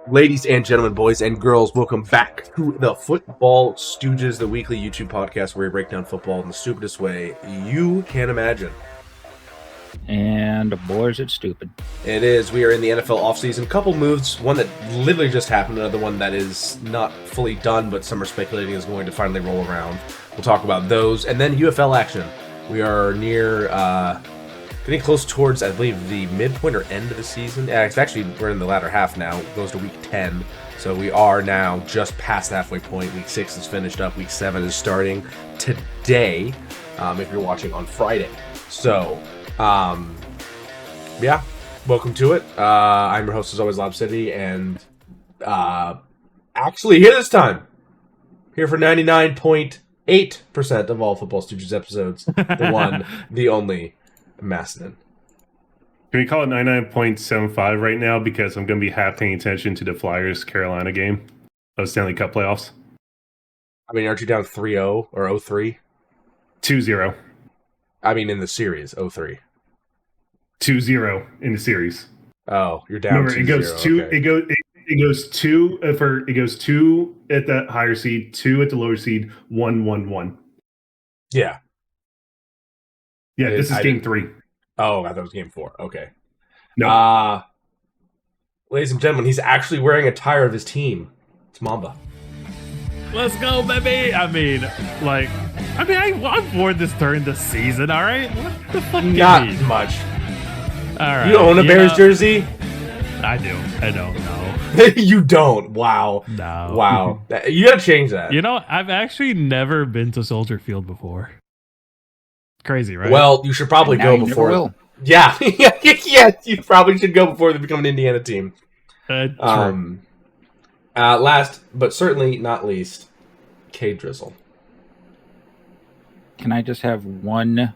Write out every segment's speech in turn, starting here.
Ladies and gentlemen, boys and girls, welcome back to the Football Stooges, the weekly YouTube podcast where we break down football in the stupidest way you can imagine. And boy, is it stupid. It is. We are in the NFL offseason. Couple moves. One that literally just happened. Another one that is not fully done, but some are speculating is going to finally roll around. We'll talk about those. And then UFL action. We are near, getting close towards, I believe, the midpoint or end of the season. It's actually, we're in the latter half now. It goes to week 10. So we are now just past the halfway point. Week 6 is finished up. Week 7 is starting today, if you're watching on Friday. So, yeah, welcome to it. I'm your host, as always, Lob City, and actually here this time, here for 99.8% of all Football Stooges episodes, the one, the only, Maston. Can we call it 99.75 right now because I'm going to be half paying attention to the Flyers-Carolina game of Stanley Cup playoffs? I mean, aren't you down 3-0 or 0-3? 2-0. I mean, in the series, 0-3. 2-0 in the series. Oh, you're down. Remember, it goes two. Okay. It goes two for it goes 2 at the higher seed, 2 at the lower seed, 1-1-1. Yeah. Yeah, this is game 3. Oh, I thought it was game 4. Okay. No. Ladies and gentlemen, he's actually wearing a tire of his team. It's Mamba. Let's go, baby! I've worn this during the season, alright? What the fuck do you Not mean? much. Alright. You own a Bears jersey? I do. I don't know. You don't. Wow. No. Wow. You gotta change that. You know, I've actually never been to Soldier Field before. Crazy, right? Well, you should probably go before. Will. Yeah. Yeah, you probably should go before they become an Indiana team. True. Last, but certainly not least, K Drizzle. Can I just have one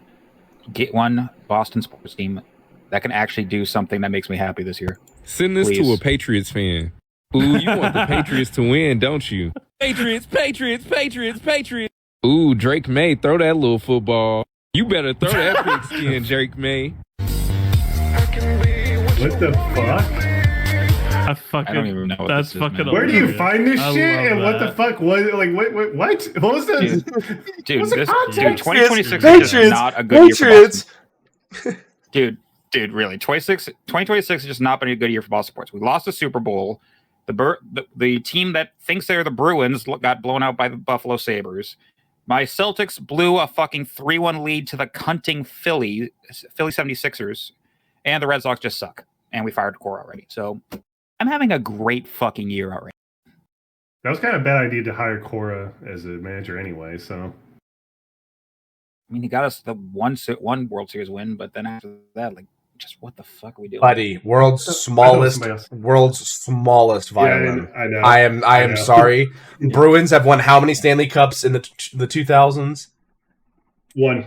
Boston sports team that can actually do something that makes me happy this year? Send this Please. to a Patriots fan. Ooh, you want the Patriots to win, don't you? Patriots, Patriots, Patriots, Patriots. Ooh, Drake May, throw that little football. You better throw that pigskin, Drake May. What the fuck? I don't even know what That's this is, fucking man. Where do you find this I shit? love And what the that. fuck was it? Like, what? What was this? Dude, What's the this, context? dude, 2026 Patriots, is just not a good year for Boston. Dude, really, 2026 has just not been a good year for Boston sports. We lost the Super Bowl. The team that thinks they're the Bruins got blown out by the Buffalo Sabres. My Celtics blew a fucking 3-1 lead to the cunting Philly 76ers, and the Red Sox just suck. And we fired Cora already. So I'm having a great fucking year already. That was kind of a bad idea to hire Cora as a manager anyway. So I mean, he got us the one World Series win, but then after that, like, just what the fuck are we doing? Buddy, world's smallest violin. Yeah, I know. I am know. sorry. Bruins have won how many Stanley Cups in the 2000s? One.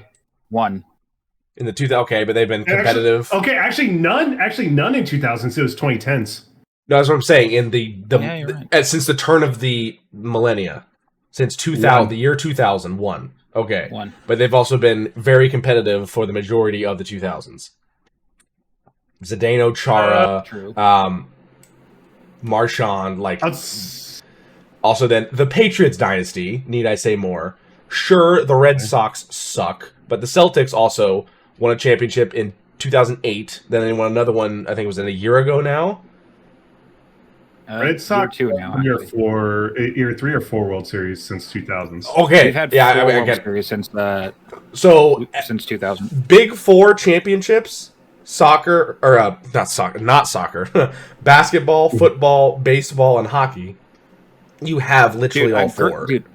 In the 2000s, okay, but they've been competitive. Actually, none in 2000s. It was 2010s. No, that's what I'm saying. In Yeah, you're right. since the turn of the millennia, since 2000, the year 2001. Okay, One. But they've also been very competitive for the majority of the 2000s. Zdeno Chara, True. Marchand, also then the Patriots dynasty, need I say more? Sure, the Red Sox suck, but the Celtics also won a championship in 2008. Then they won another one, I think it was a year ago now. Red Sox year 2 now. year actually. 3 or 4 World Series since 2000s. Okay, We've had yeah, 4 I World get Series since 2000. Big 4 championships, soccer, or not soccer, basketball, football, baseball, and hockey. You have literally all 4. Dude.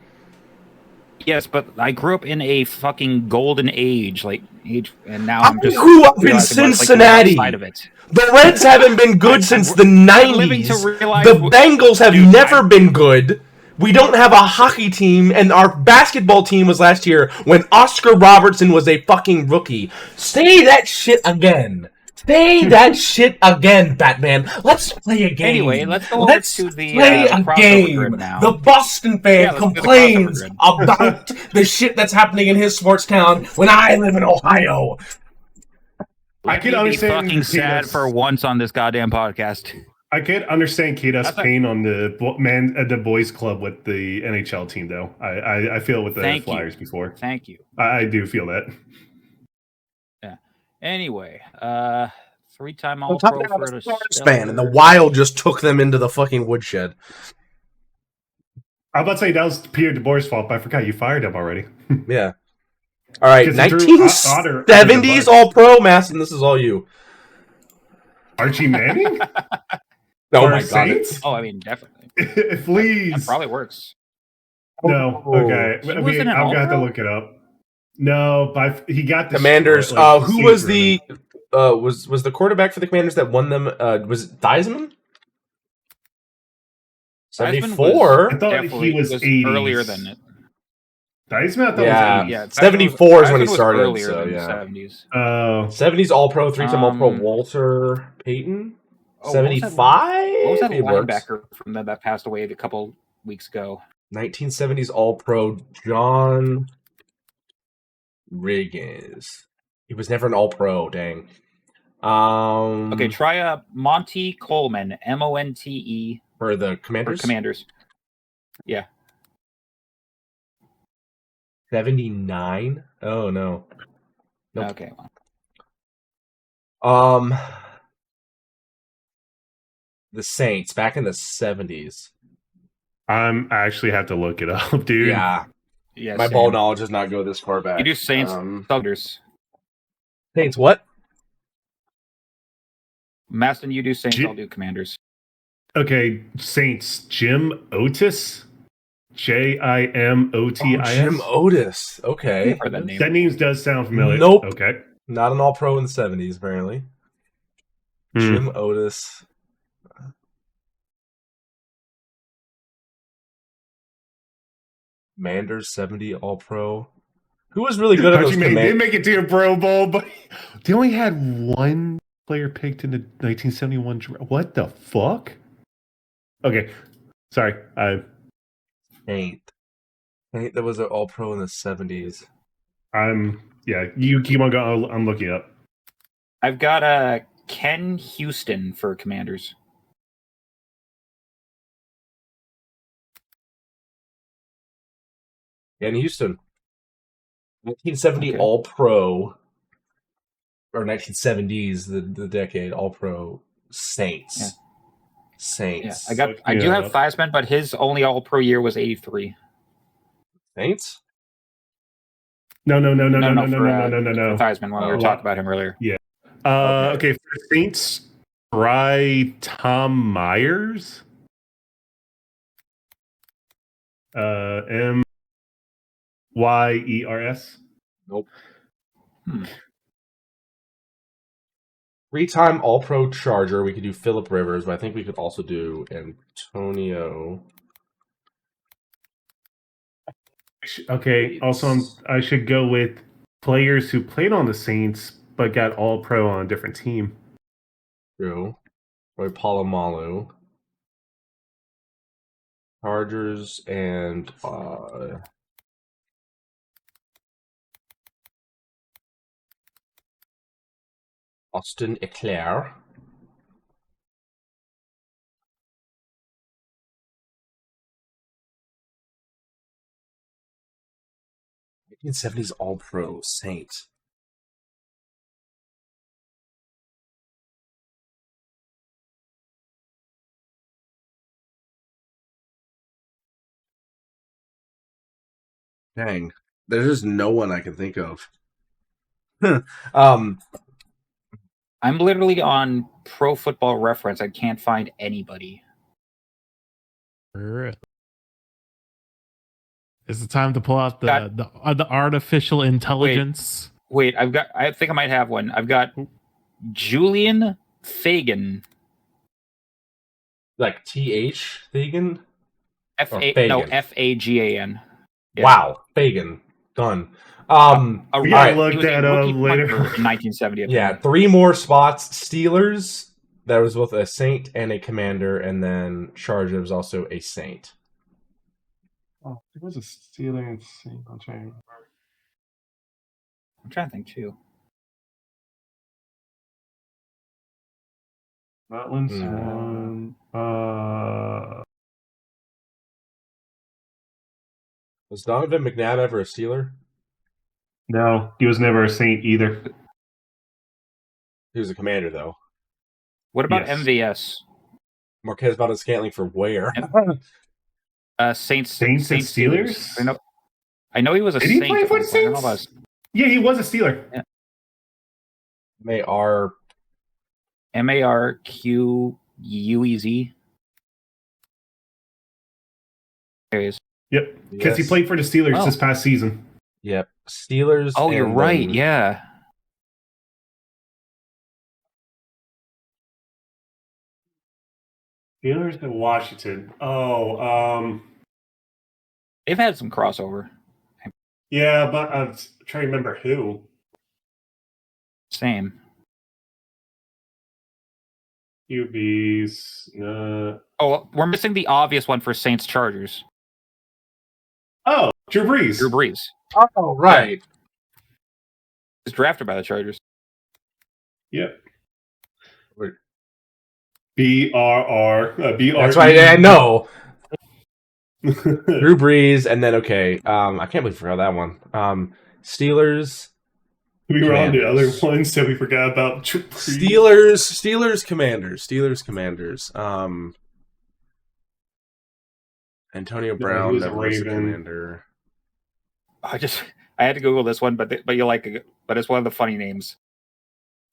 Yes, but I grew up in a fucking golden age, and now I'm just grew up in realizing what's, Cincinnati. the outside of it. The Reds haven't been good since the 90s. living to realize The Bengals have never been good. We don't have a hockey team, and our basketball team was last year when Oscar Robertson was a fucking rookie. Say that shit again. Say that shit again, Batman. Let's play a game. Anyway, let's go over to the play a crossover game. grid now. The Boston fan Yeah, let's do the complains crossover grid. about the shit that's happening in his sports town when I live in Ohio. I can Be understand fucking sad yes. for once on this goddamn podcast. I could understand Kita's That's a- pain on the boys club with the NHL team, though. I feel it with the Thank Flyers you. before. Thank you. I do feel that. Yeah. Anyway, 3-time On top All-Pro of that, for the the Stars fan, and the Stellar- Wild just took them into the fucking woodshed. I was about to say that was Peter DeBoer's fault, but I forgot you fired him already. Yeah. All right, Because he threw Otter under the 1970s bus. All-Pro, Maston. This is all you. Archie Manning? Oh For my god! Saints? Oh, I mean, definitely. Please. That probably works. No. Okay. He I was in mean, an I'm gonna have to All-Pro? look it up. No, but he got the Commanders. Who was the was the quarterback for the Commanders that won them? Was it Theismann? Theismann 74. I thought Definitely he was was 80s. earlier than it. Theismann, I thought Yeah. was 80s. Yeah, 74 is when he Theismann was started, earlier so than yeah. the 70s. 70s All-Pro, 3-time All-Pro Um, Walter Payton. Oh, what was that- 75. What was that It works. linebacker from that passed away a couple weeks ago? 1970s All-Pro John Riggins. He was never an All-Pro. Dang. Okay, try Monte Coleman, Monte for the for Commanders. Commanders. Yeah. 79. Oh no. Nope. Okay. Well, The Saints back in the 70s. I actually have to look it up, dude. Yeah, yeah. my same. ball knowledge does not go this far back. You do Saints, Thuggers. Saints what? Maston, you do Saints. G- I'll do Commanders. Okay, Saints. Jim Otis? Jimotis? Jim Otis. Okay. Heard that name. That name does sound familiar. Nope. Okay. Not an All-Pro in the 70s, apparently. Jim Otis. Manders 70 All-Pro. Who was really good at those They commands? did make it to a Pro Bowl, but they only had one player picked in the 1971 draft. What the fuck? Okay. Sorry. Saint. That was an All-Pro in the 70s. Yeah, you keep on going. I'm looking up. I've got Ken Houston for Commanders. In Houston. 1970 Okay. All-Pro. Or 1970s, the decade, All-Pro Saints. Yeah. Saints. Yeah, I do have Theismann, but his only All-Pro year was 83. Saints? No. For Theismann when we were talking about him earlier. Okay, for Saints, try Tom Myers. Myers. Nope. 3-time All-Pro Charger. We could do Phillip Rivers, but I think we could also do Antonio. Okay, also I should go with players who played on the Saints but got All-Pro on a different team. True. Roy Polamalu. Chargers and Austin Eclair. '70s All-Pro Saints. Dang, there's just no one I can think of. I'm literally on Pro Football Reference. I can't find anybody. Is it time to pull out the artificial intelligence? Wait, I think I might have one. I've got Julian Fagan. Like TH Fagan? Fagan. Yeah. Wow, Fagan. Done. We gotta look that up later. In 1970. Yeah, 3 more spots. Steelers. That was both a Saint and a Commander, and then Charger was also a Saint. Oh, there was a Steeler and Saint. I'm trying to think too. That one's one. Was Donovan McNabb ever a Steeler? No, he was never a Saint either. He was a Commander, though. What about Yes. MVS? Marquez Valdez-Scantling for where? Saints and Steelers. I know he was a Did he Saint. play at for one the point. I don't know Saints? about Yeah, he was a Steeler. Yeah. Marquez. There he is. Yep, because he Yes. played for the Steelers Oh. this past season. Yep. Steelers. Oh, you're and right. then- Yeah. Steelers and Washington. They've had some crossover. Yeah, but I'm trying to remember who. Same. QBs. Oh, we're missing the obvious one for Saints Chargers. Oh, Drew Brees. Drew Brees Oh, right. is drafted by the Chargers. Yep. Wait. BRR. That's right. I know. Drew Brees, and then I can't believe we forgot that one. Steelers. We were on the other Commanders. one, so we forgot about Drew Brees. Steelers, Commanders. Antonio Brown he was a never was a Raven. Commander. I had to Google this one, but it's one of the funny names.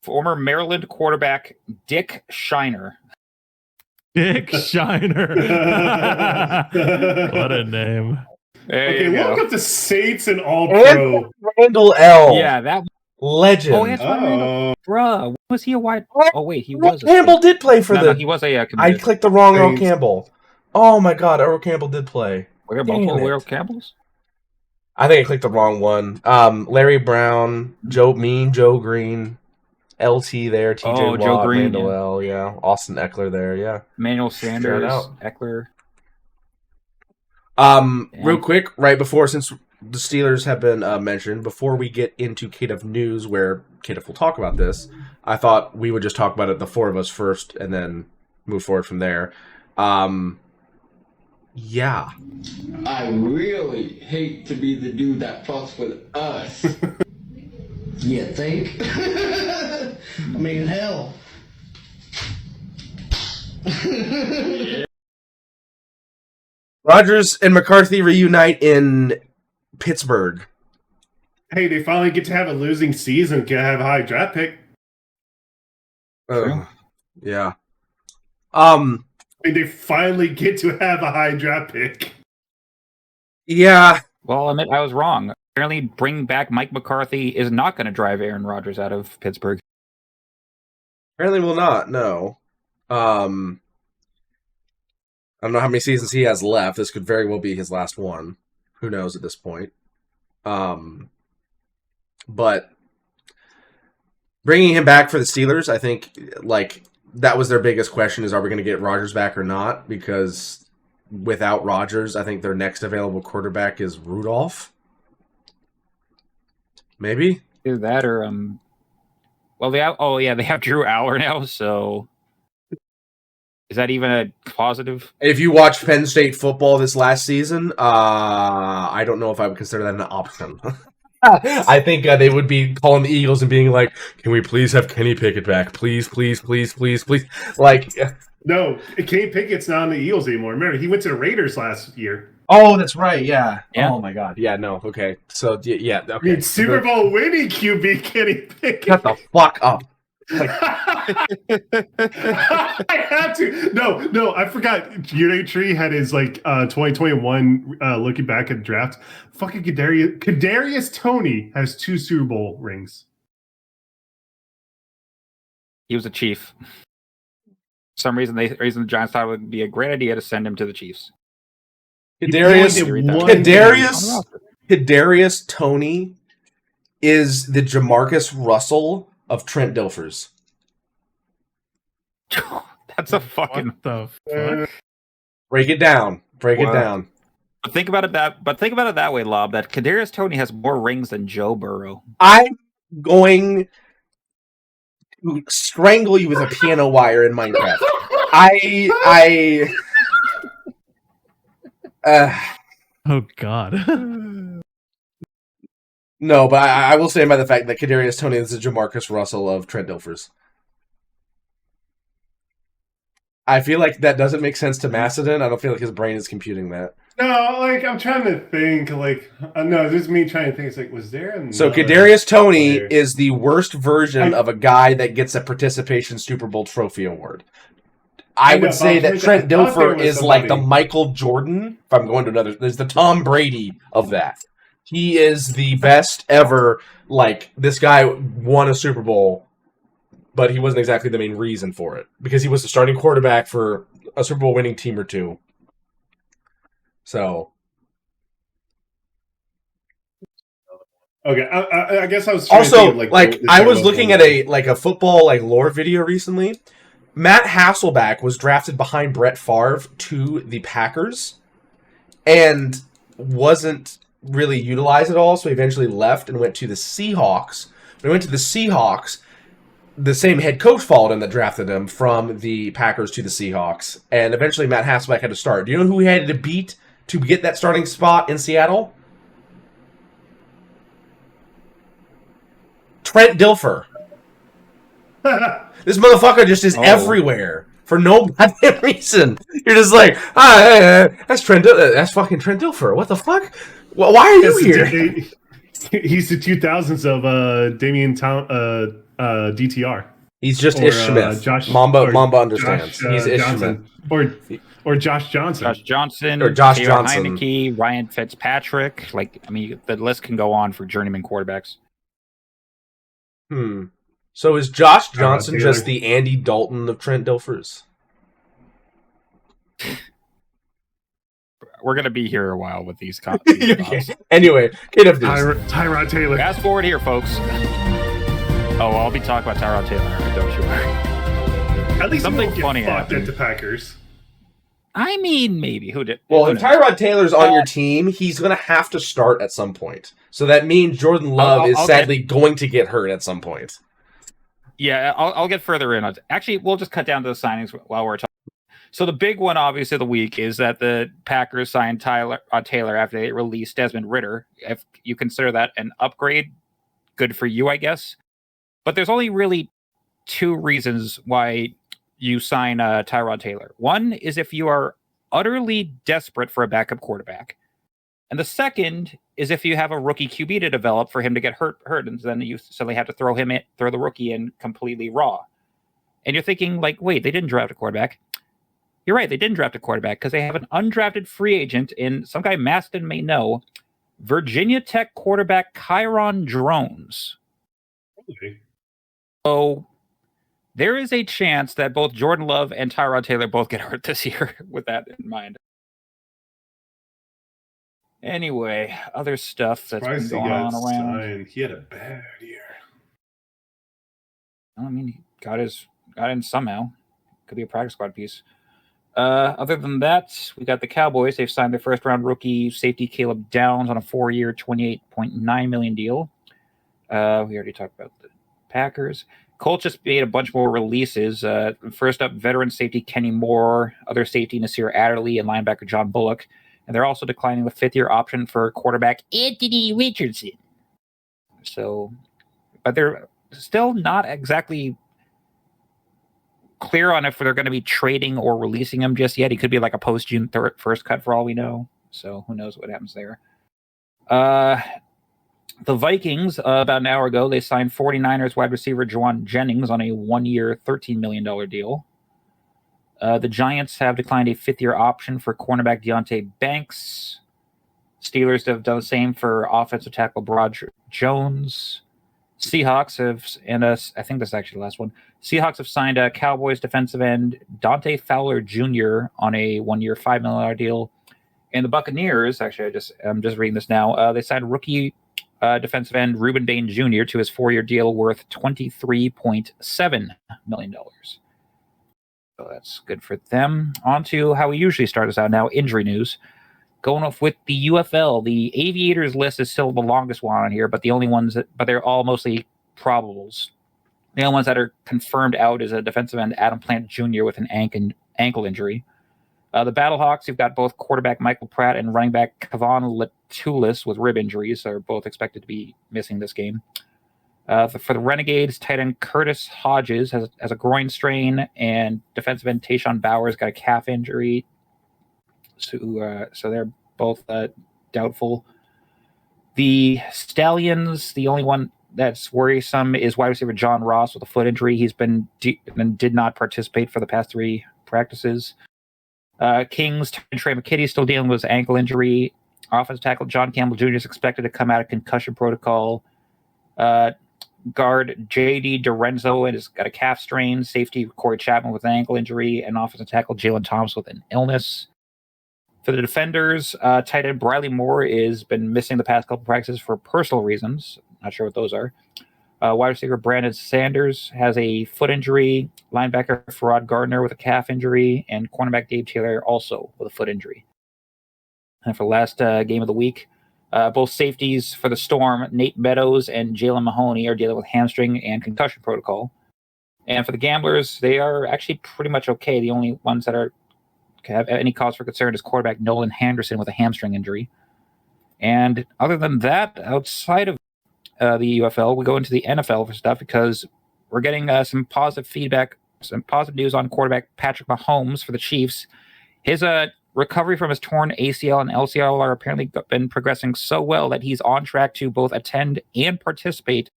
Former Maryland quarterback Dick Shiner. Dick Shiner. What a name. There Okay, you go. look up the Saints and All Pro. Randall L. Yeah, that. Legend. Oh, Antoine Randall. Oh, Bruh, was he a wide? Oh wait, he Earl was. Campbell did play for No, the. he was a. I committed. clicked the wrong Earl Saints. Campbell. Oh my God, Earl Campbell did play. Were there Dang multiple it. Earl Campbells? I think I clicked the wrong one. Larry Brown, Joe Green, LT there, TJ Oh, Watt, Joe Green, Randall yeah. L, yeah, Austin Eckler there, yeah. Manuel Sanders, out. Eckler. Real quick, right before, since the Steelers have been mentioned, before we get into Kidduff News, where Kidduff will talk about this, I thought we would just talk about it, the four of us first, and then move forward from there. Yeah. I really hate to be the dude that fucks with us. You think? I mean, hell. Rodgers and McCarthy reunite in Pittsburgh. hey, they finally get to have a losing season. Can have a high draft pick. True. Yeah. They finally get to have a high draft pick. Yeah. Well, I'll admit I was wrong. Apparently, bringing back Mike McCarthy is not going to drive Aaron Rodgers out of Pittsburgh. Apparently will not, no. I don't know how many seasons he has left. This could very well be his last one. Who knows at this point. But bringing him back for the Steelers, I think, that was their biggest question is, are we going to get Rodgers back or not? Because without Rodgers, I think their next available quarterback is Rudolph. Maybe? Either that or well, they have Drew Aller now, so is that even a positive? If you watched Penn State football this last season, I don't know if I would consider that an option. I think they would be calling the Eagles and being like, "Can we please have Kenny Pickett back? Please, please, please, please, please!" No, Kenny Pickett's not on the Eagles anymore. Remember, he went to the Raiders last year. Oh, that's right. Yeah. Yeah. Oh my God. Yeah. No. Okay. So yeah. I Okay. mean, Super Bowl winning QB Kenny Pickett. Shut the fuck up. I had to. No, I forgot. Unity Tree had his 2021 looking back at the draft. Fucking Kadarius Toney has 2 Super Bowl rings. He was a Chief. For some reason, the Giants thought it would be a great idea to send him to the Chiefs. Kadarius Toney is the Jamarcus Russell of Trent Dilfers. That's a fucking. What the fuck? Break it down. But think about it that way, Lob. That Kadarius Toney has more rings than Joe Burrow. I'm going to strangle you with a piano wire in Minecraft. Oh God. No, but I will stand by the fact that Kadarius Toney is the Jamarcus Russell of Trent Dilfers. I feel like that doesn't make sense to Macedon. I don't feel like his brain is computing that. No, like I'm trying to think. Like no, this is me trying to think. It's like, was there another So Kadarius Toney player? is the worst version of a guy that gets a participation Super Bowl trophy award. I would say that Trent Dilfer is like the Michael Jordan. If I'm going to another, there's the Tom Brady of that. He is the best ever. Like, this guy won a Super Bowl, but he wasn't exactly the main reason for it because he was the starting quarterback for a Super Bowl winning team or two. So, okay, I guess I was also to think of, like I was looking at a football like lore video recently. Matt Hasselbeck was drafted behind Brett Favre to the Packers and wasn't really utilized at all, so he eventually left and went to the Seahawks. When he went to the Seahawks, the same head coach followed him that drafted him from the Packers to the Seahawks, and eventually Matt Hasselbeck had to start. Do you know who he had to beat to get that starting spot in Seattle? Trent Dilfer. This motherfucker just is everywhere for no goddamn reason. You're just like, that's Trent. That's fucking Trent Dilfer. What the fuck? Why are you here? He's the 2000s of Damian DTR. He's just Ish Smith. Mamba understands. He's Ish Smith. Or Josh Johnson. Josh Johnson. Or Josh Taylor Johnson. Heineke, Ryan Fitzpatrick. Like, I mean, the list can go on for journeyman quarterbacks. So is Josh Johnson just the Andy Dalton of Trent Dilfers? We're going to be here a while with these comments. Anyway, Tyrod Taylor. Fast forward here, folks. Oh, I'll be talking about Tyrod Taylor. Don't you worry. At least something funny happened at the Packers. I mean, maybe. Who did? Well, if Tyrod Taylor's on your team, he's going to have to start at some point. So that means Jordan Love is sadly going to get hurt at some point. Yeah, I'll get further in. Actually, we'll just cut down to the signings while we're talking. So the big one, obviously, of the week is that the Packers signed Taylor after they released Desmond Ridder. If you consider that an upgrade, good for you, I guess. But there's only really two reasons why you sign Tyrod Taylor. One is if you are utterly desperate for a backup quarterback. And the second is if you have a rookie QB to develop for him to get hurt, and then you suddenly have to throw the rookie in completely raw. And you're thinking, like, wait, they didn't draft a quarterback. You're right, they didn't draft a quarterback because they have an undrafted free agent in some guy Maston may know, Virginia Tech quarterback Kyron Drones. Okay. So there is a chance that both Jordan Love and Tyrod Taylor both get hurt this year with that in mind. Anyway, other stuff that's been going on around. He had a bad year. I mean, he got in somehow. Could be a practice squad piece. Other than that, we got the Cowboys. They've signed their first-round rookie safety Caleb Downs on a 4-year, $28.9 million deal. We already talked about the Packers. Colts just made a bunch more releases. First up, veteran safety Kenny Moore, other safety Nasir Adderley, and linebacker John Bullock. And they're also declining the 5th-year option for quarterback Anthony Richardson. So, but they're still not exactly clear on if they're going to be trading or releasing him just yet. He could be like a post-June 1st cut for all we know. So who knows what happens there. The Vikings, about an hour ago, they signed 49ers wide receiver Juwan Jennings on a 1-year, $13 million deal. The Giants have declined a 5th-year option for cornerback Deontay Banks. Steelers have done the same for offensive tackle Broderick Jones. Seahawks have, and I think this is actually the last one. Seahawks have signed a Cowboys defensive end Dante Fowler Jr. on a 1-year, $5 million deal. And the Buccaneers, actually, I'm just reading this now. They signed rookie defensive end Reuben Dane Jr. to his 4-year deal worth $23.7 million. So that's good for them. On to how we usually start us out now, injury news. Going off with the UFL, the Aviators list is still the longest one on here, but they're all mostly probables. The only ones that are confirmed out is a defensive end Adam Plant Jr. with an ankle injury. The Battlehawks, you've got both quarterback Michael Pratt and running back Kavon Latulis with rib injuries. They're both expected to be missing this game. For the Renegades, tight end Curtis Hodges has a groin strain, and defensive end Tayshaun Bowers got a calf injury. So they're both doubtful. The Stallions, the only one that's worrisome is wide receiver John Ross with a foot injury. He's been and did not participate for the past 3 practices. Kings, Trey McKitty still dealing with his ankle injury. Offensive tackle John Campbell Jr. is expected to come out of concussion protocol. Guard J.D. Dorenzo has got a calf strain. Safety Corey Chapman with an ankle injury. And offensive tackle Jalen Thomas with an illness. For the defenders, tight end Briley Moore has been missing the past couple practices for personal reasons. Not sure what those are. Wide receiver Brandon Sanders has a foot injury. Linebacker Farad Gardner with a calf injury. And cornerback Dave Taylor also with a foot injury. And for the last game of the week, both safeties for the Storm, Nate Meadows and Jalen Mahoney, are dealing with hamstring and concussion protocol. And for the Gamblers, they are actually pretty much okay. The only ones that have any cause for concern is quarterback Nolan Henderson with a hamstring injury. And other than that, outside of the UFL, we go into the NFL for stuff because we're getting some positive feedback, some positive news on quarterback Patrick Mahomes for the Chiefs. His recovery from his torn ACL and LCL are apparently been progressing so well that he's on track to both attend and participate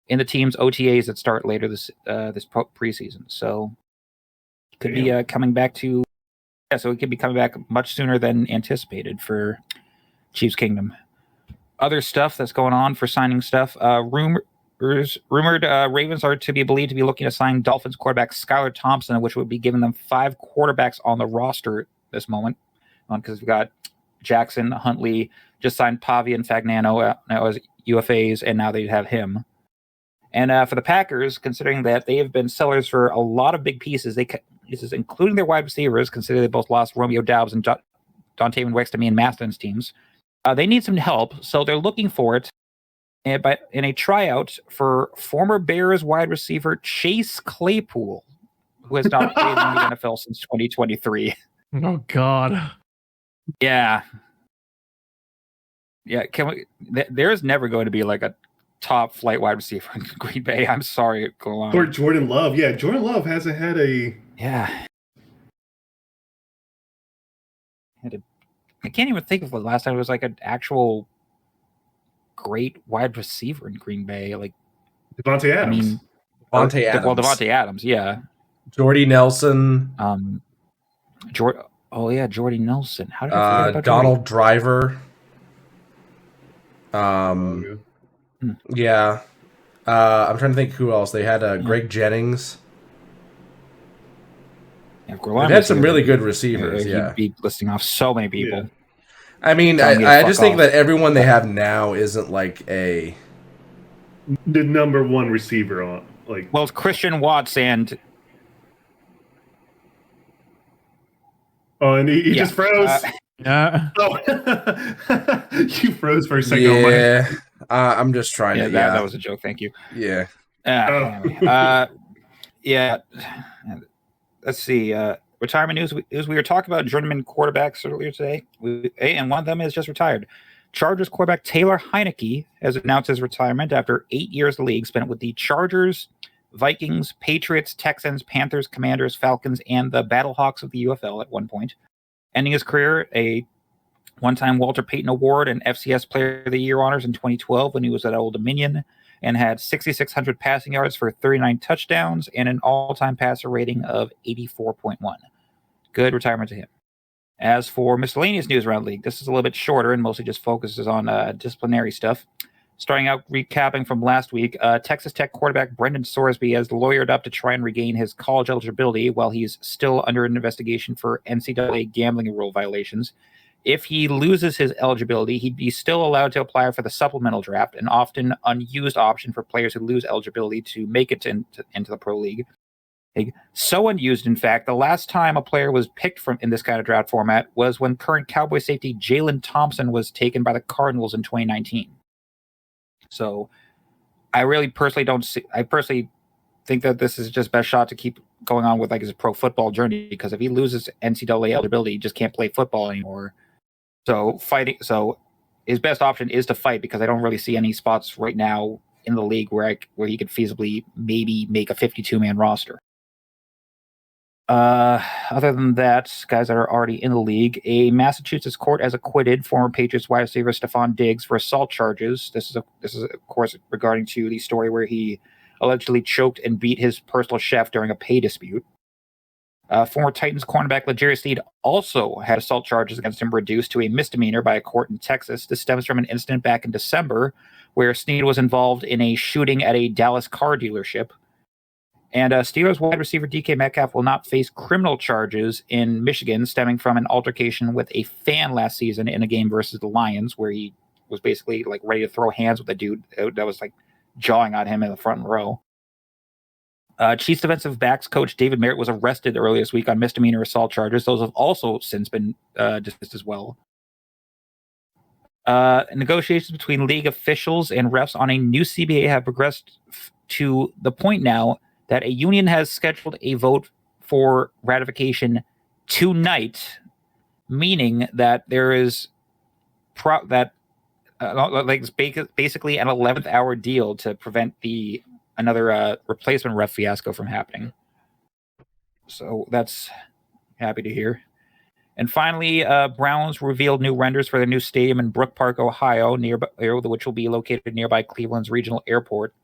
in the team's OTAs that start later this preseason. So could be coming back to. Yeah, so it could be coming back much sooner than anticipated for Chiefs Kingdom. Other stuff that's going on for signing stuff. Rumored Ravens are to be believed to be looking to sign Dolphins quarterback Skylar Thompson, which would be giving them 5 quarterbacks on the roster this moment. Because we've got Jackson, Huntley, just signed Pavi and Fagnano now as UFAs, and now they have him. And for the Packers, considering that they have been sellers for a lot of big pieces, this is including their wide receivers, considering they both lost Romeo Doubs and Dontavian Wicks to me and Maston's teams. They need some help, so they're looking for it in a tryout for former Bears wide receiver Chase Claypool, who has not played in the NFL since 2023. Oh, God. Yeah. Can we? There's never going to be like a top flight wide receiver in Green Bay. I'm sorry, go on. Or Jordan Love. Yeah, Jordan Love hasn't had a. Yeah. I can't even think of the last time it was like an actual great wide receiver in Green Bay. Like Devontae Adams. Devontae Adams. Well, Devontae Adams, yeah. Jordy Nelson. Jordy Nelson. How did I forget about Donald Jordy? Driver. Yeah. I'm trying to think who else. They had Greg Jennings. Yeah, they had some really good receivers. You'd be listing off so many people. Yeah. I mean, I just think that everyone they have now isn't like the number 1 receiver on Well, it's Christian Watts and. Oh, and he just froze. You froze for a second. Yeah, I'm just trying to. That was a joke. Thank you. Yeah. Yeah. Let's see. Retirement news. We were talking about journeyman quarterbacks earlier today, and one of them has just retired. Chargers quarterback Taylor Heineke has announced his retirement after 8 years in the league spent with the Chargers, Vikings, Patriots, Texans, Panthers, Commanders, Falcons, and the Battlehawks of the UFL at one point. Ending his career, a one-time Walter Payton Award and FCS Player of the Year honors in 2012 when he was at Old Dominion, and had 6,600 passing yards for 39 touchdowns and an all-time passer rating of 84.1. Good retirement to him. As for miscellaneous news around the league, this is a little bit shorter and mostly just focuses on disciplinary stuff. Starting out recapping from last week, Texas Tech quarterback Brendan Sorsby has lawyered up to try and regain his college eligibility while he's still under an investigation for NCAA gambling rule violations. If he loses his eligibility, he'd be still allowed to apply for the supplemental draft, an often unused option for players who lose eligibility to make it into the pro league. So unused, in fact, the last time a player was picked in this kind of draft format was when current Cowboy safety Jalen Thompson was taken by the Cardinals in 2019. So I really personally don't see. I personally think that this is just best shot to keep going on with like his pro football journey, because if he loses NCAA eligibility, he just can't play football anymore. So his best option is to fight, because I don't really see any spots right now in the league where he could feasibly maybe make a 52-man roster. Other than that, guys that are already in the league, a Massachusetts court has acquitted former Patriots wide receiver Stephon Diggs for assault charges. This is of course regarding to the story where he allegedly choked and beat his personal chef during a pay dispute. Former Titans cornerback L'Jarius Sneed also had assault charges against him reduced to a misdemeanor by a court in Texas. This stems from an incident back in December where Sneed was involved in a shooting at a Dallas car dealership. And Steelers wide receiver DK Metcalf will not face criminal charges in Michigan stemming from an altercation with a fan last season in a game versus the Lions, where he was basically like ready to throw hands with a dude that was like jawing on him in the front row. Chiefs defensive backs coach David Merritt was arrested earlier this week on misdemeanor assault charges. Those have also since been dismissed as well. Negotiations between league officials and refs on a new CBA have progressed to the point now that a union has scheduled a vote for ratification tonight, meaning that there is basically an 11th hour deal to prevent another replacement ref fiasco from happening. So that's happy to hear. And finally, Browns revealed new renders for their new stadium in Brook Park, Ohio, which will be located nearby Cleveland's regional airport.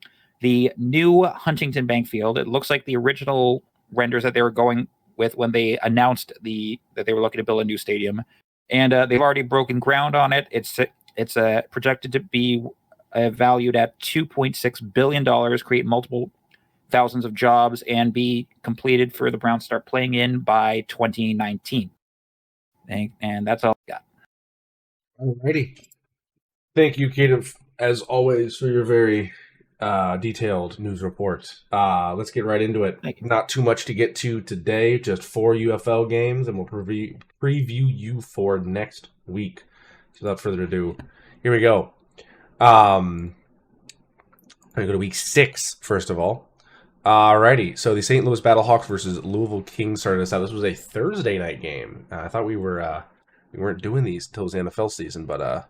The new Huntington Bank Field, it looks like the original renders that they were going with when they announced that they were looking to build a new stadium. And they've already broken ground on it. It's projected to be valued at $2.6 billion, create multiple thousands of jobs, and be completed for the Browns to start playing in by 2019. And that's all I got. Alrighty. Thank you, Kate, as always, for your very detailed news report. Let's get right into it. Not too much to get to today, just 4 UFL games, and we'll preview you for next week. So without further ado, here we go. I'm going to go to week 6, first of all. Alrighty, so the St. Louis Battlehawks versus Louisville Kings started us out. This was a Thursday night game. I thought we weren't doing these until it was the NFL season, but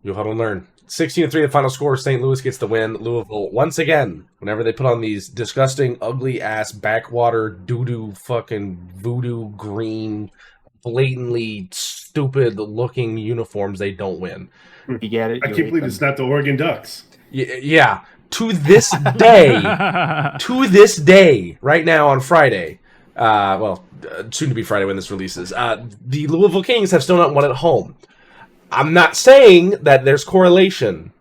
you'll have to learn. 16-3 the final score. St. Louis gets the win. Louisville, once again, whenever they put on these disgusting, ugly-ass, backwater, doo-doo, fucking voodoo green, blatantly stupid-looking uniforms, they don't win. You get it? I can't believe it's not the Oregon Ducks. Yeah. To this day, right now on Friday, soon to be Friday when this releases, the Louisville Kings have still not won at home. I'm not saying that there's correlation,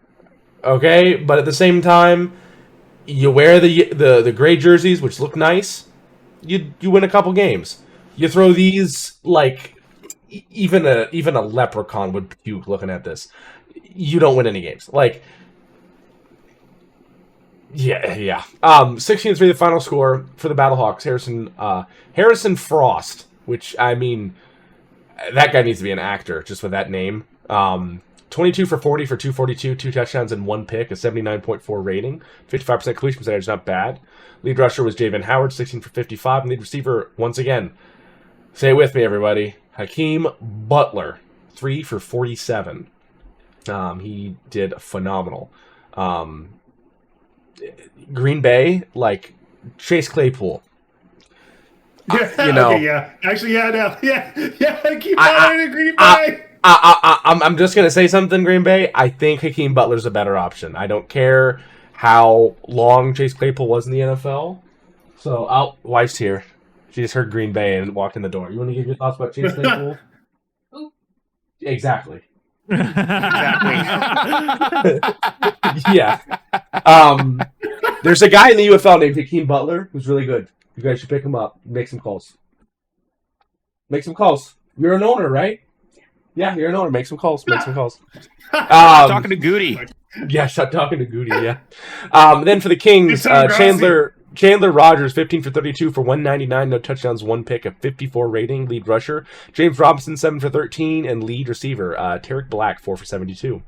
okay? But at the same time, you wear the gray jerseys, which look nice, you win a couple games. You throw these, like, even a leprechaun would puke looking at this. You don't win any games. Like, yeah. 16-3 the final score for the Battlehawks. Harrison Frost, which, I mean, that guy needs to be an actor just with that name. 22 for 40 for 242, 2 touchdowns and 1 pick, a 79.4 rating. 55% completion percentage, not bad. Lead rusher was Javen Howard, 16 for 55. And lead receiver, once again, say it with me, everybody, Hakeem Butler, 3 for 47. He did phenomenal. Green Bay, like Chase Claypool. Okay, yeah. Actually, yeah, no. Yeah. Keep on in Green Bay. I'm just going to say something, Green Bay. I think Hakeem Butler's a better option. I don't care how long Chase Claypool was in the NFL. So, wife's here. She just heard Green Bay and walked in the door. You want to give your thoughts about Chase Claypool? Exactly. Yeah. There's a guy in the UFL named Hakeem Butler who's really good. You guys should pick him up. Make some calls. You're an owner, right? Yeah, you're an owner. Make some calls. Talking to Goody. Yeah, talking to Goody, yeah. Then for the Kings, Chandler Rogers, 15 for 32 for 199, no touchdowns, 1 pick, a 54 rating. Lead rusher. James Robinson, 7 for 13, and lead receiver, Tarek Black, 4 for 72.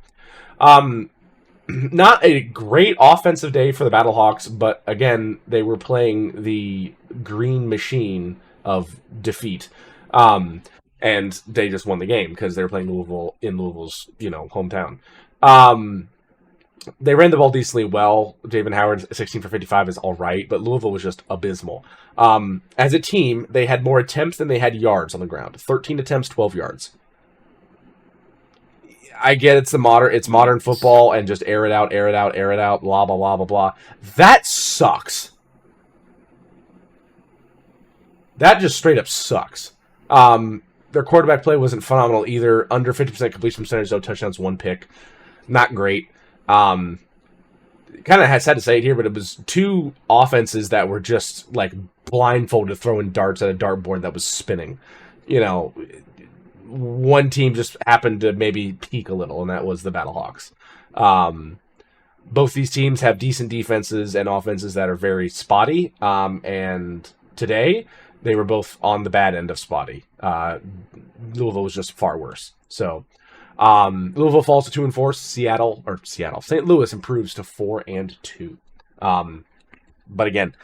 Not a great offensive day for the Battlehawks, but again, they were playing the green machine of defeat. And they just won the game because they were playing Louisville in Louisville's, hometown. They ran the ball decently well. David Howard, 16 for 55 is all right, but Louisville was just abysmal. As a team, they had more attempts than they had yards on the ground. 13 attempts, 12 yards. I get it's modern football and just air it out, blah, blah, blah, blah, blah. That sucks. That just straight up sucks. Their quarterback play wasn't phenomenal either. Under 50% completion percentage, no touchdowns, 1 pick. Not great. Kind of sad to say it here, but it was 2 offenses that were just like blindfolded throwing darts at a dartboard that was spinning. One team just happened to maybe peak a little, and that was the Battlehawks. Both these teams have decent defenses and offenses that are very spotty. And today, they were both on the bad end of spotty. Louisville was just far worse. So, Louisville falls to 2-4. St. Louis improves to 4-2. But again,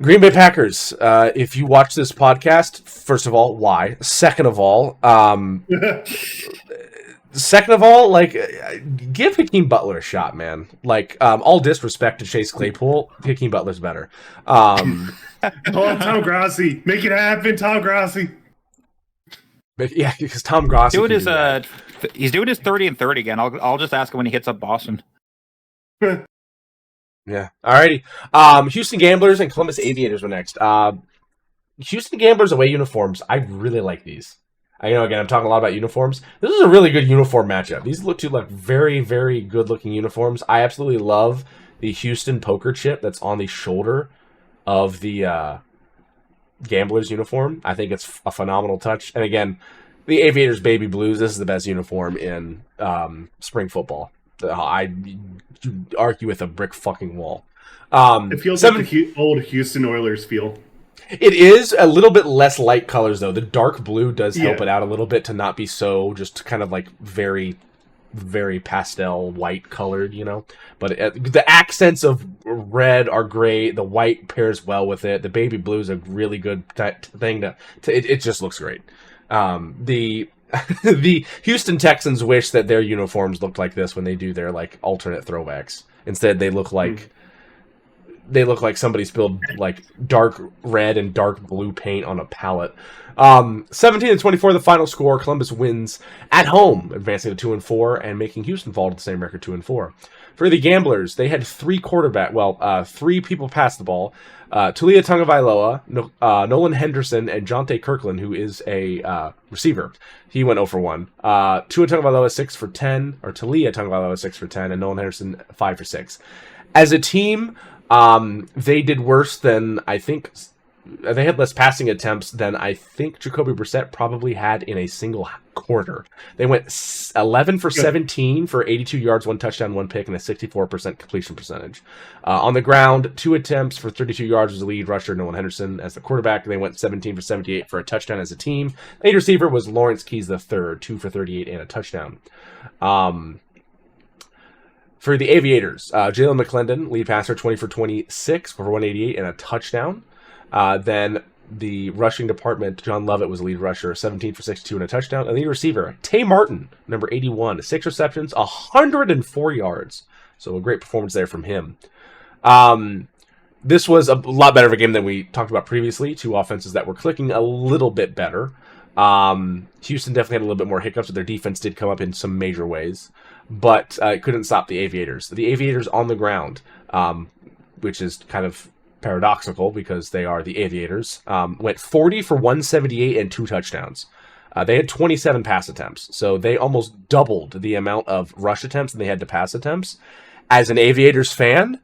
Green Bay Packers. If you watch this podcast, first of all, why? Second of all, give Hakeem Butler a shot, man. All disrespect to Chase Claypool, Hakeem Butler's better. Tom Grassi, make it happen, Tom Grassi. Yeah, because Tom Grassi. He's doing his 30 and 30 again. I'll just ask him when he hits up Boston. Yeah. Alrighty. Houston Gamblers and Columbus Aviators were next. Houston Gamblers away uniforms. I really like these. Again, I'm talking a lot about uniforms. This is a really good uniform matchup. These look very, very good looking uniforms. I absolutely love the Houston poker chip that's on the shoulder of the Gamblers uniform. I think it's a phenomenal touch. And again, the Aviators baby blues. This is the best uniform in spring football. I argue with a brick fucking wall. It feels like the old Houston Oilers feel. It is a little bit less light colors, though. The dark blue does help it out a little bit to not be so just kind of very, very pastel white colored, But the accents of red are great. The white pairs well with it. The baby blue is a really good thing it just looks great. The Houston Texans wish that their uniforms looked like this when they do their alternate throwbacks. Instead, they look like somebody spilled dark red and dark blue paint on a palette. 17-24, the final score. Columbus wins at home, advancing to 2-4 and making Houston fall to the same record, 2-4. For the Gamblers, they had 3 people pass the ball. Talia Tagovailoa, Nolan Henderson, and Jonte Kirkland, who is a receiver. He went 0 for 1. Tua Tagovailoa 6 for 10, or Talia Tagovailoa 6 for 10, and Nolan Henderson 5 for 6. As a team, they did worse than I think. They had less passing attempts than I think Jacoby Brissett probably had in a single quarter. They went 11 for 17 for 82 yards, 1 touchdown, 1 pick, and a 64% completion percentage. On the ground, 2 attempts for 32 yards was the lead rusher, Nolan Henderson, as the quarterback. They went 17 for 78 for a touchdown as a team. Lead receiver was Lawrence Keys III, 2 for 38 and a touchdown. For the Aviators, Jalen McClendon, lead passer, 20 for 26 for 188 and a touchdown. Then the rushing department, John Lovett was the lead rusher, 17 for 62 and a touchdown. And the lead receiver, Tay Martin, number 81, 6 receptions, 104 yards. So a great performance there from him. This was a lot better of a game than we talked about previously. 2 offenses that were clicking a little bit better. Houston definitely had a little bit more hiccups, but their defense did come up in some major ways. But it couldn't stop the Aviators. The Aviators on the ground, which is kind of paradoxical because they are the Aviators, went 40 for 178 and 2 touchdowns. They had 27 pass attempts, so they almost doubled the amount of rush attempts than they had to pass attempts. As an Aviators fan,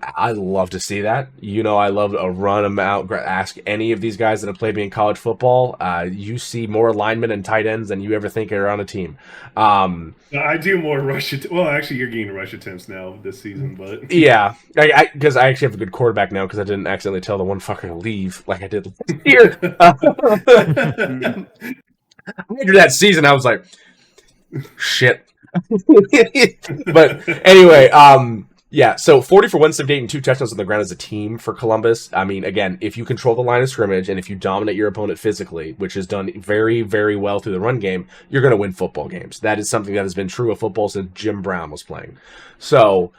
I love to see that. I love a run them out. Ask any of these guys that have played me in college football. You see more linemen and tight ends than you ever think are on a team. I do more rush attempts. Well, actually, you're getting rush attempts now this season, but yeah, because I actually have a good quarterback now because I didn't accidentally tell the one fucker to leave like I did last year. After that season, I was like, shit. But anyway, yeah, so 40 for 178 and 2 touchdowns on the ground as a team for Columbus. I mean, again, if you control the line of scrimmage and if you dominate your opponent physically, which is done very, very well through the run game, you're going to win football games. That is something that has been true of football since Jim Brown was playing. So,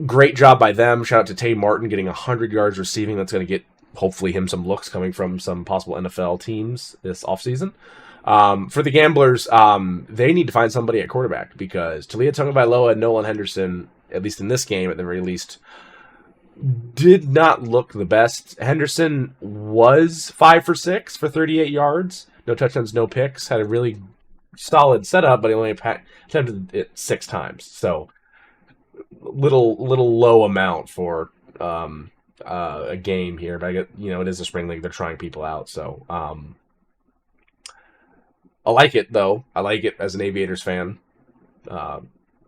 great job by them. Shout out to Tay Martin getting 100 yards receiving. That's going to get, hopefully, him some looks coming from some possible NFL teams this offseason. For the Gamblers, they need to find somebody at quarterback because Talia Tagovailoa and Nolan Henderson, at least in this game, at the very least, did not look the best. Henderson was 5 for 6 for 38 yards. No touchdowns, no picks. Had a really solid setup, but he only attempted it 6 times. So, little low amount for a game here. But I get, it is a spring league. They're trying people out. So, I like it, though. I like it as an Aviators fan.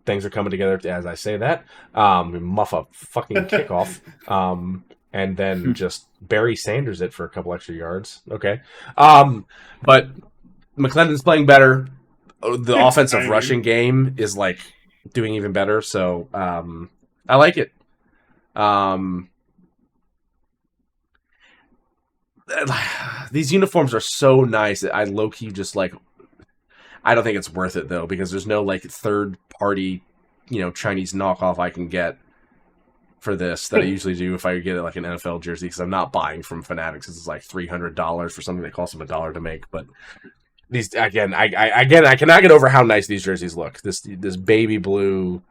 Things are coming together as I say that. Muff a fucking kickoff. And then just Barry Sanders it for a couple extra yards. Okay. But McClendon's playing better. The offensive rushing game is, doing even better. So, I like it. These uniforms are so nice that I low-key just I don't think it's worth it though, because there's no third party, Chinese knockoff I can get for this that I usually do if I get an NFL jersey, because I'm not buying from Fanatics. It's $300 for something that costs them $1 to make. But these I cannot get over how nice these jerseys look. This baby blue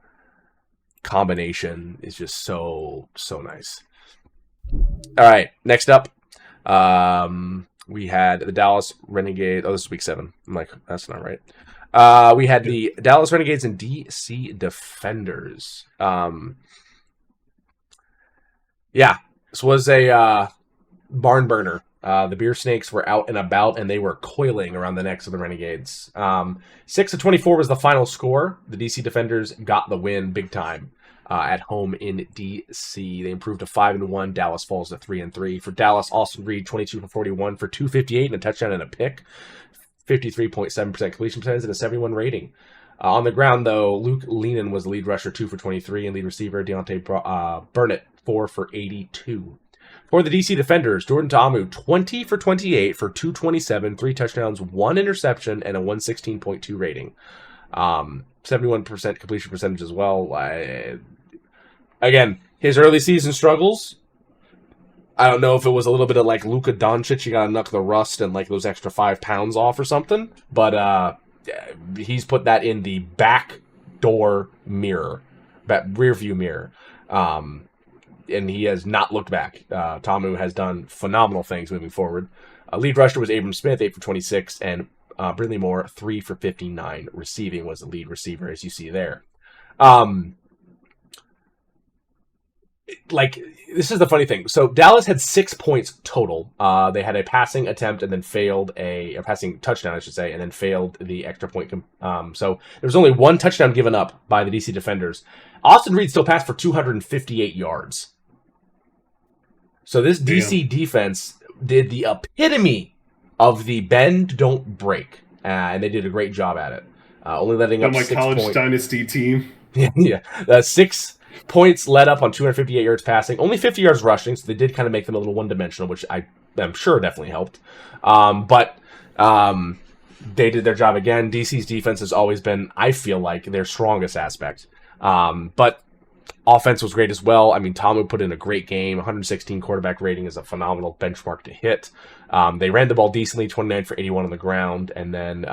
combination is just so nice. All right, next up. We had the Dallas Renegades. Oh, this is week 7. I'm like, that's not right. We had the Dallas Renegades and DC Defenders. Yeah, this was a barn burner. The Beer Snakes were out and about, and they were coiling around the necks of the Renegades. 6-24 was the final score. The DC Defenders got the win big time. At home in DC. They improved to 5-1. Dallas falls to 3-3. For Dallas, Austin Reed, 22 for 41 for 258 and a touchdown and a pick. 53.7% completion percentage and a 71 rating. On the ground, though, Luke Leenan was the lead rusher, 2 for 23, and lead receiver Deontay Burnett, 4 for 82. For the DC Defenders, Jordan Ta'amu, 20 for 28 for 227, 3 touchdowns, 1 interception, and a 116.2 rating. 71% completion percentage as well. Again, his early season struggles. I don't know if it was a little bit of Luka Doncic, you gotta knock the rust and those extra 5 pounds off or something. But he's put that in the back door mirror, that rear view mirror. And he has not looked back. Tamu has done phenomenal things moving forward. Lead rusher was Abram Smith, 8 for 26, and Brindley Moore, 3 for 59 receiving, was the lead receiver, as you see there. This is the funny thing. So Dallas had 6 points total. They had a passing attempt and then failed a passing touchdown, I should say, and then failed the extra point. So there was only 1 touchdown given up by the DC Defenders. Austin Reed still passed for 258 yards. So this DC defense did the epitome of the bend, don't break. And they did a great job at it. Only letting up 6 points. College dynasty team. Yeah. 6 points led up on 258 yards passing. Only 50 yards rushing, so they did kind of make them a little one-dimensional, which I'm sure definitely helped. But they did their job again. DC's defense has always been, I feel like, their strongest aspect. But offense was great as well. I mean, Tamu put in a great game. 116 quarterback rating is a phenomenal benchmark to hit. They ran the ball decently, 29 for 81 on the ground, and then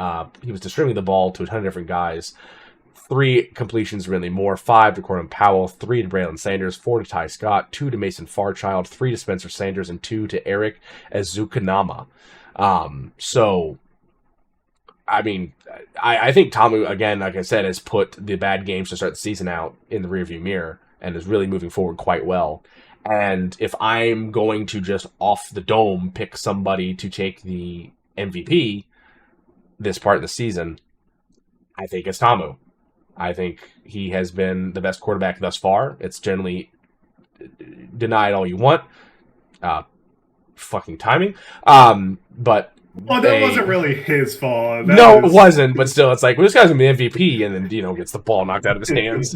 he was distributing the ball to a ton of different guys. 3 completions to Brindley Moore, 5 to Corbin Powell, 3 to Braylon Sanders, 4 to Ty Scott, 2 to Mason Farchild, 3 to Spencer Sanders, and 2 to Eric Azukanama. So, I mean, I think Tamu, again, like I said, has put the bad games to start the season out in the rearview mirror and is really moving forward quite well. And if I'm going to just off the dome pick somebody to take the MVP this part of the season, I think it's Tamu. I think he has been the best quarterback thus far. It's generally denied all you want. Fucking timing. But Well, that wasn't really his fault. It wasn't, but still, it's like, well, this guy's gonna be MVP, and then gets the ball knocked out of his hands.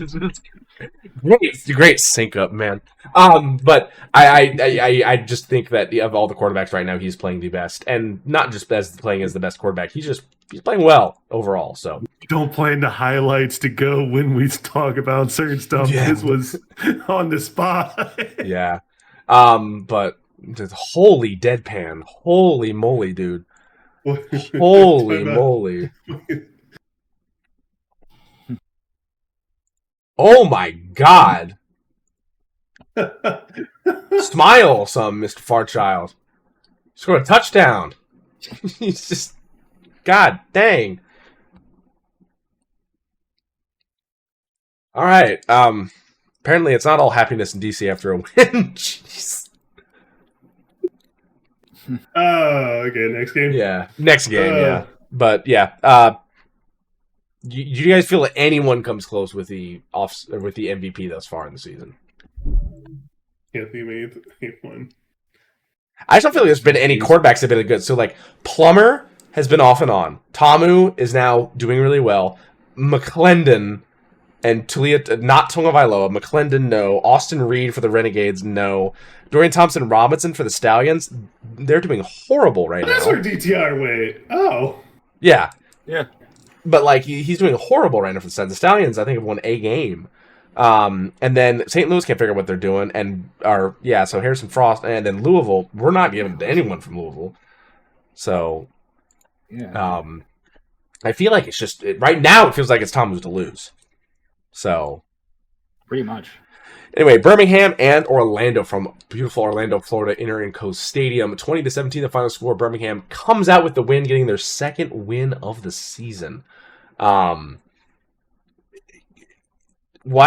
Great sync up, man. But I just think that of all the quarterbacks right now, he's playing the best, and not just playing as the best quarterback. He's playing well overall. So don't plan the highlights to go when we talk about certain stuff. Yeah. This was on the spot. yeah, but just holy deadpan, holy moly, dude. Holy moly. Oh my god. Smile some, Mr. Farchild. Scored a touchdown. He's just, god dang. All right. Apparently it's not all happiness in DC after a win. Jeez. Oh, okay. Next game. Yeah, next game. Yeah, but yeah. Do you guys feel that anyone comes close with the MVP thus far in the season? Can't think of anyone. I just don't feel like there's been any quarterbacks that have been good. So like Plummer has been off and on. Tamu is now doing really well. McClendon and Talia, not Tonga-Vailoa. McClendon, no. Austin Reed for the Renegades, no. Dorian Thompson-Robinson for the Stallions, they're doing horrible right now. That's where DTR went. Oh. Yeah. Yeah. But like he's doing horrible right now for the Stallions. The Stallions, I think, have won a game. And then St. Louis can't figure out what they're doing. So Harrison Frost, and then Louisville, we're not giving it to anyone from Louisville. So, yeah. I feel like it's just right now. It feels like it's Tamu's to lose. So, pretty much. Anyway, Birmingham and Orlando from beautiful Orlando, Florida, Interco Stadium, 20-17. The final score. Birmingham comes out with the win, getting their second win of the season. Why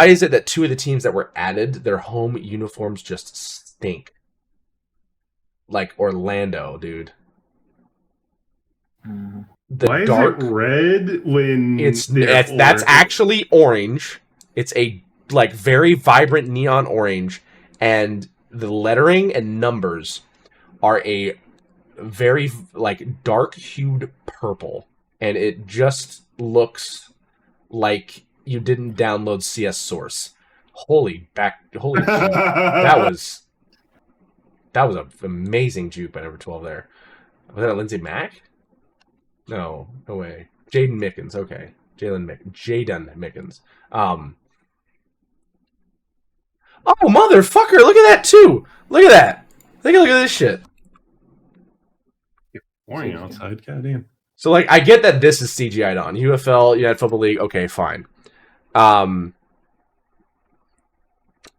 is it that two of the teams that were added, their home uniforms just stink? Like Orlando, dude. Why is it red when that's actually orange. It's a very vibrant neon orange, and the lettering and numbers are a very dark hued purple, and it just looks like you didn't download CS Source. Holy that was an amazing juke by number 12 there. Was that a Lindsey Mack? No way. Jaden Mickens, okay. Jaden Mickens. Oh, motherfucker, look at that too! Look at that! Look at this shit. Boring outside, goddamn. So, I get that this is CGI'd on. UFL, United Football League, okay, fine.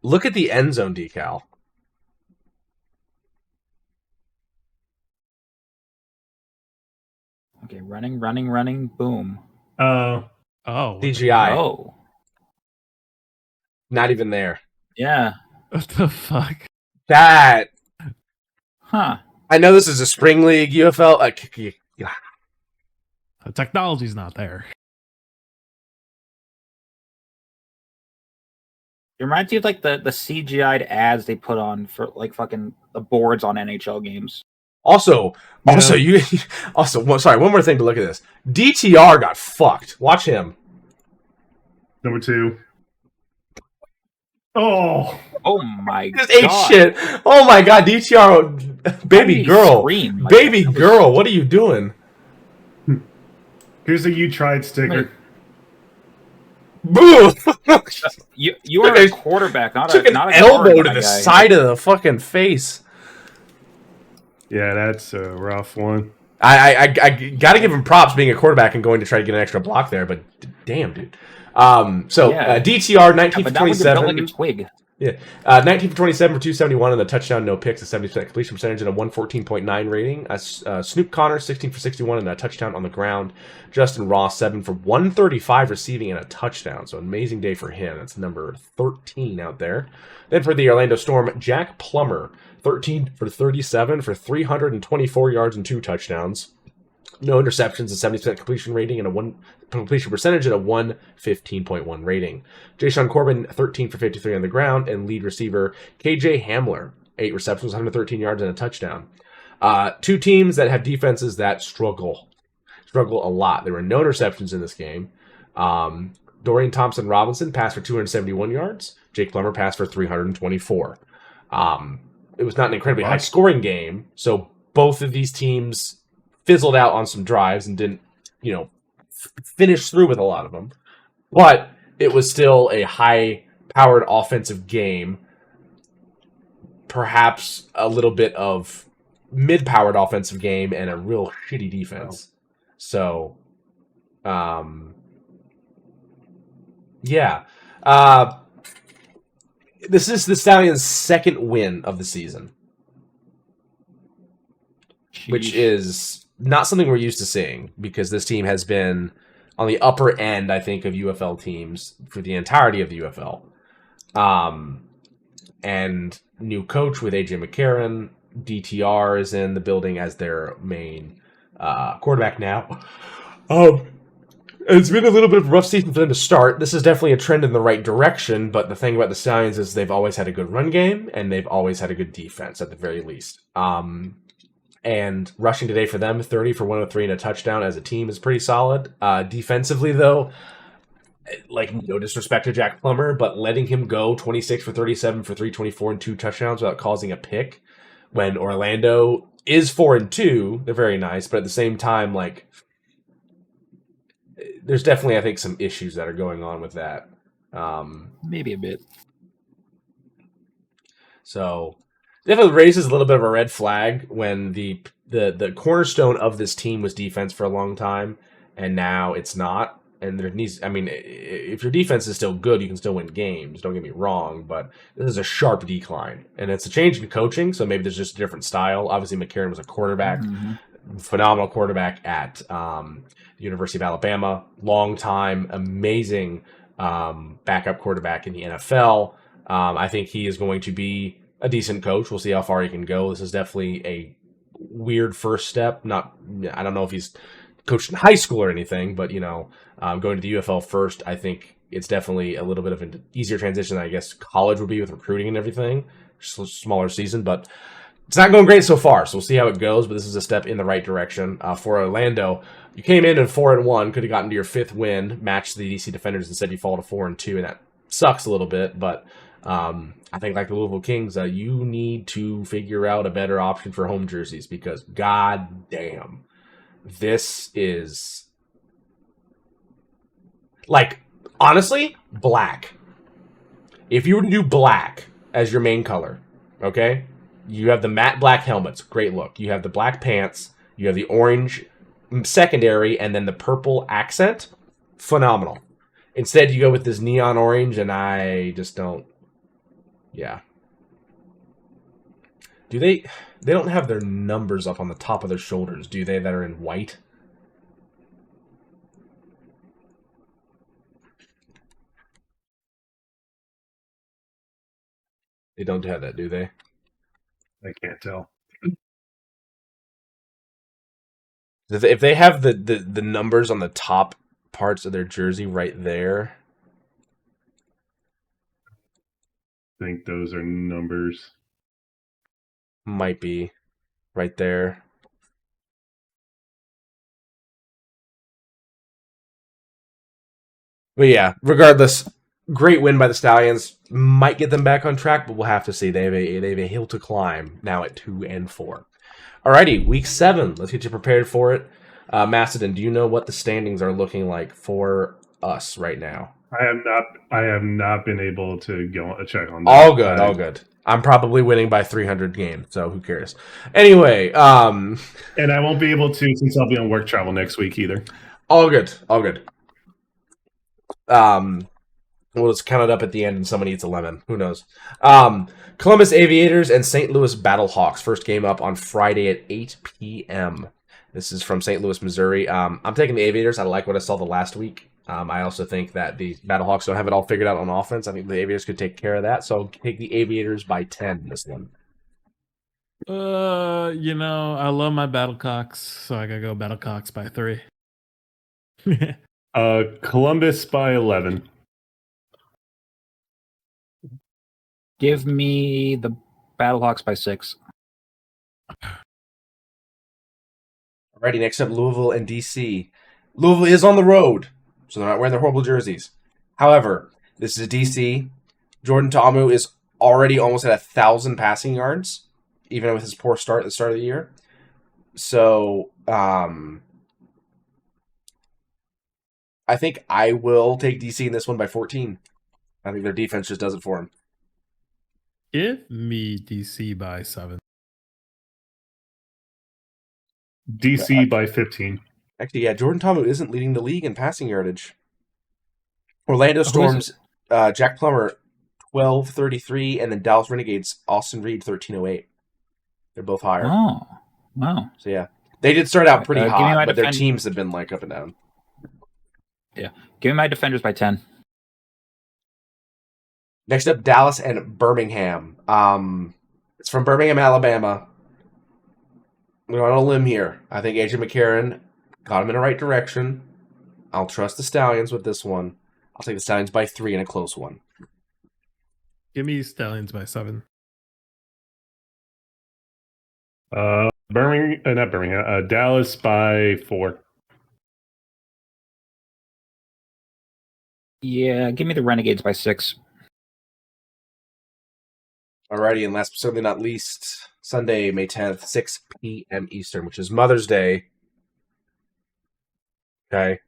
Look at the end zone decal. Okay, running, boom. Oh. CGI. Oh. Not even there. Yeah. What the fuck? That. Huh. I know this is a spring league UFL. The technology's not there. It reminds you of the CGI'd ads they put on for fucking the boards on NHL games. Also, one more thing to look at this. DTR got fucked. Watch him. Number 2. Oh my Just god. ate shit. Oh my god, DTR, baby girl. Baby girl, what are you doing? Here's a "you tried" sticker. Boo! You are a quarterback, not took an elbow to the side of the fucking face. Yeah, that's a rough one. I gotta give him props being a quarterback and going to try to get an extra block there, but damn, dude. DTR 19 for 27. Like a twig. Yeah, 19 for 27 for 271 and the touchdown, no picks, a 70% completion percentage and a 114.9 rating. Snoop Connor 16 for 61 and a touchdown on the ground. Justin Ross 7 for 135 receiving and a touchdown. So amazing day for him. That's number 13 out there. Then for the Orlando Storm, Jack Plummer 13 for 37 for 324 yards and 2 touchdowns. No interceptions, a 70% completion rating, and a completion percentage and a 115.1 rating. Jayshon Corbin, 13 for 53 on the ground, and lead receiver KJ Hamler, 8 receptions, 113 yards, and a touchdown. Two teams that have defenses that struggle a lot. There were no interceptions in this game. Dorian Thompson-Robinson passed for 271 yards. Jake Plummer passed for 324. It was not an incredibly high-scoring game, so both of these teams fizzled out on some drives and didn't, finish through with a lot of them. But it was still a high-powered offensive game. Perhaps a little bit of mid-powered offensive game and a real shitty defense. So, yeah. This is the Stallions' second win of the season, which is not something we're used to seeing because this team has been on the upper end, I think, of UFL teams for the entirety of the UFL. And new coach with AJ McCarron, DTR is in the building as their main quarterback now. It's been a little bit of a rough season for them to start. This is definitely a trend in the right direction, but the thing about the Stallions is they've always had a good run game, and they've always had a good defense at the very least. And rushing today for them, 30 for 103 and a touchdown as a team is pretty solid. Defensively, though, like, no disrespect to Jack Plummer, but letting him go 26 for 37 for 324 and 2 touchdowns without causing a pick when Orlando is 4-2, they're very nice, but at the same time, like, there's definitely, I think, some issues that are going on with that. Maybe a bit. So definitely raises a little bit of a red flag when the cornerstone of this team was defense for a long time, and now it's not. And there needs, I mean, if your defense is still good, you can still win games. Don't get me wrong, but this is a sharp decline, and it's a change in coaching. So maybe there's just a different style. Obviously, McCarron was a quarterback, phenomenal quarterback at the University of Alabama, long time, amazing backup quarterback in the NFL. I think he is going to be a decent coach. We'll see how far he can go. This is definitely a weird first step. I don't know if he's coached in high school or anything, but going to the UFL first, I think it's definitely a little bit of an easier transition than I guess college would be with recruiting and everything. Just a smaller season, but it's not going great so far, so we'll see how it goes, but this is a step in the right direction. For Orlando, you came in at 4-1, could have gotten to your 5th win, matched the DC Defenders, instead you fall to 4-2, and that sucks a little bit, but I think like the Louisville Kings, you need to figure out a better option for home jerseys, because god damn, this is, like, honestly, black. If you were to do black as your main color, okay? You have the matte black helmets, great look. You have the black pants, you have the orange secondary, and then the purple accent, phenomenal. Instead, you go with this neon orange, and I just don't, yeah. Do they don't have their numbers up on the top of their shoulders, do they, that are in white? They don't have that, do they? I can't tell. If they have the numbers on the top parts of their jersey right there, I think those are numbers. might be right there. But yeah, regardless, great win by the Stallions. Might get them back on track, but we'll have to see. They have a hill to climb now at 2-4. Alrighty, week 7. Let's get you prepared for it. Macedon, do you know what the standings are looking like for us right now? I have not been able to go check on that. All good. I'm probably winning by 300 games, so who cares? Anyway, and I won't be able to since I'll be on work travel next week either. All good. We'll just count it up at the end and someone eats a lemon. Who knows? Columbus Aviators and St. Louis Battlehawks. First game up on Friday at 8 p.m. This is from St. Louis, Missouri. I'm taking the Aviators. I like what I saw the last week. I also think that the Battlehawks don't have it all figured out on offense. I think the Aviators could take care of that. So I'll take the Aviators by 10 this one. I love my Battlecocks, so I gotta go Battlecocks by 3. Columbus by 11. Give me the Battlehawks by 6. Alrighty, next up, Louisville and DC. Louisville is on the road, so they're not wearing their horrible jerseys. However, this is DC. Jordan Ta'amu is already almost at 1,000 passing yards, even with his poor start at the start of the year. So, I think I will take DC in this one by 14. I think their defense just does it for him. Give me DC by 7. DC by 15. Actually, yeah, Jordan Ta'amu isn't leading the league in passing yardage. Orlando Storm's Jack Plummer, 1233, and then Dallas Renegades, Austin Reed, 1308. They're both higher. Oh, wow. So, yeah. They did start out pretty hot, but their defend- teams have been like up and down. Yeah. Give me my defenders by 10. Next up, Dallas and Birmingham. It's from Birmingham, Alabama. We're on a limb here. I think AJ McCarron got him in the right direction. I'll trust the Stallions with this one. I'll take the Stallions by 3 in a close one. Give me Stallions by 7. Not Birmingham. Dallas by 4. Yeah, give me the Renegades by 6. Alrighty, and last but certainly not least, Sunday, May 10th, 6 p.m. Eastern, which is Mother's Day. Okay.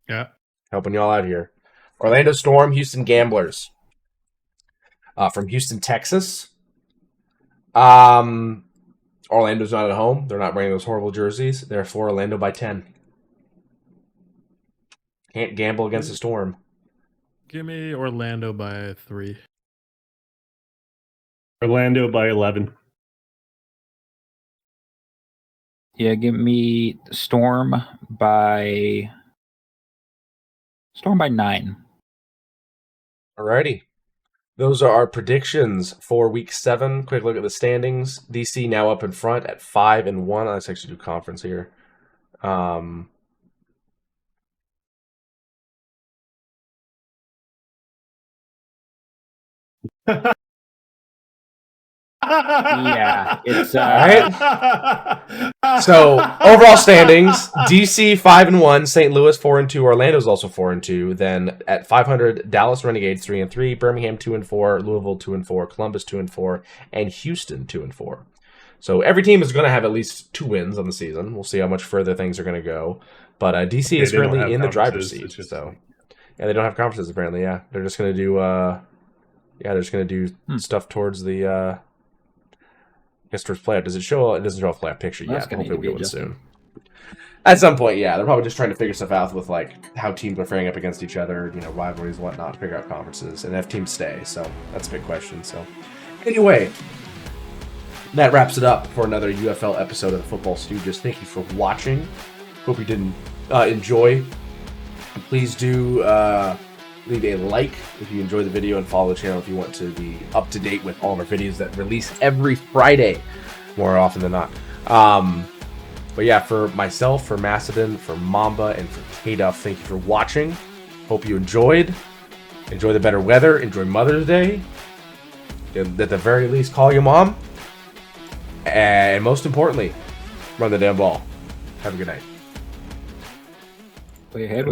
Yeah. Helping y'all out here. Orlando Storm, Houston Gamblers. From Houston, Texas. Orlando's not at home. They're not wearing those horrible jerseys. Therefore, Orlando by 10. Can't gamble against the Storm. Give me Orlando by 3. Orlando by 11. Yeah, give me Storm by 9. Alrighty. Those are our predictions for Week 7. Quick look at the standings. DC now up in front at 5-1. Let's actually do conference here. Yeah, it's All right. So overall standings: DC 5-1, St. Louis 4-2, Orlando's also 4-2. Then at 500, Dallas Renegades 3-3, Birmingham 2-4, Louisville 2-4, Columbus 2-4, and Houston 2-4. So every team is going to have at least 2 wins on the season. We'll see how much further things are going to go. But DC is currently in the driver's seat. So yeah, they don't have conferences apparently. Yeah, they're just going to do. They're just going to do stuff towards the. Towards playoff. Does it show? It doesn't show a playoff picture yet. Hopefully we'll get one soon. At some point, yeah, they're probably just trying to figure stuff out with like how teams are faring up against each other, rivalries, whatnot, to figure out conferences and have teams stay. So that's a big question. So anyway, that wraps it up for another UFL episode of the Football Stooges. Thank you for watching. Hope you did enjoy. Please do leave a like if you enjoyed the video and follow the channel if you want to be up to date with all of our videos that release every Friday, more often than not. But yeah, for myself, for Macedon, for Mamba, and for K-Duff, thank you for watching. Hope you enjoyed. Enjoy the better weather. Enjoy Mother's Day. And at the very least, call your mom. And most importantly, run the damn ball. Have a good night. Play ahead with